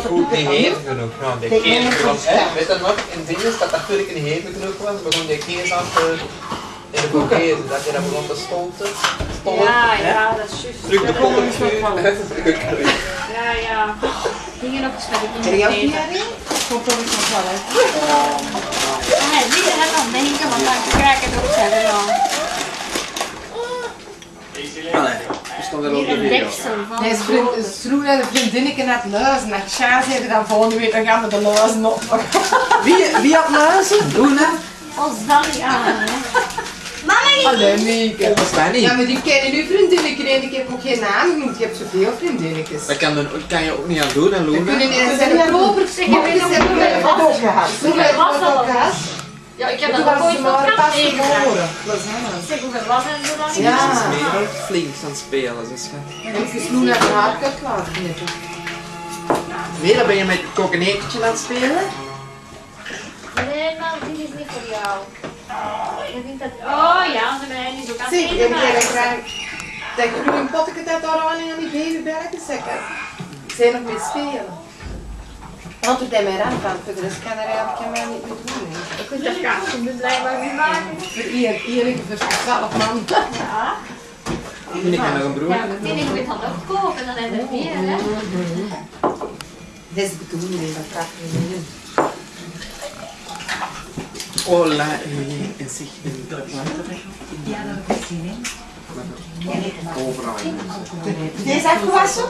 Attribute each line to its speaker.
Speaker 1: Goed, niet hevig genoeg. Nou, de kees was, weet je nog, in dingen dat dat natuurlijk niet hevig genoeg was, begon die kees af in de boekezen, dat je dat begon te stolten.
Speaker 2: Ja, dat is juist.
Speaker 1: Terug de pot op het vuur.
Speaker 2: Ja. Dingen nog eens met de
Speaker 3: Ken je ook
Speaker 2: kinderen
Speaker 3: niet, Harry? Komt toch eens nog wel uit.
Speaker 2: Nee, niet dat dan denken, want dan krijg ik het ook verder dan.
Speaker 1: Er stond er ook
Speaker 2: Hier een
Speaker 1: een video.
Speaker 2: deksel van
Speaker 3: Nee,
Speaker 2: de
Speaker 3: schroef naar de vriendinnetje naar het luizen. En Sjaar zei er dan volgende week, dan gaan we de luizen op.
Speaker 1: Wie had luizen? Doe nou.
Speaker 2: als dan niet aan.
Speaker 3: Allee, Mieke.
Speaker 1: Volgens mij niet.
Speaker 3: Ja, maar die kennen nu vriendinnetje en ik heb nog geen naam genoemd. Je hebt zoveel vriendinnetjes.
Speaker 1: Dat kan je ook niet aan doen, hè,
Speaker 3: We
Speaker 1: Luna?
Speaker 3: kunnen in zijn koper zeggen,
Speaker 2: weet nog niet meer wat.
Speaker 3: ook gehad.
Speaker 2: Hoeveel was dat? Ja, ik heb dat ook ooit nog
Speaker 3: pas
Speaker 2: meegemaakt.
Speaker 3: geboren.
Speaker 2: Zeg, hoeveel was het er dan?
Speaker 3: Ja.
Speaker 1: Ze is meer ook flink aan het spelen, zo schat.
Speaker 3: En ik is Luna haar haarkut laten knippen.
Speaker 1: Nee, dan ben je met het kokkeneertje aan het spelen.
Speaker 2: Nee, maar dit is niet voor jou. Je vindt dat... Oh ja, ze zijn niet zo kan
Speaker 3: Zeg,
Speaker 2: eten, maar...
Speaker 3: dat je nu een potje dat daar aan in die babybergen zeggen. Zijn nog mee spelen. Want het is mijn randband, voor de rest kan er eigenlijk helemaal niet meer doen. Hè.
Speaker 2: Ik vind dat gaat ze moet blijkbaar niet maken.
Speaker 3: Voor iedereen voor 12 man.
Speaker 2: Ja.
Speaker 1: En ik heb nog een broer.
Speaker 2: Ja, maar ik moet dat ook kopen, dan is het meer, hè.
Speaker 3: Dat is de bedoeling, dat gaat er niet in.
Speaker 1: Hola, en zeg
Speaker 3: Ja, dat heb ik gezien, hè.
Speaker 1: overal.
Speaker 3: Deze afgewassen?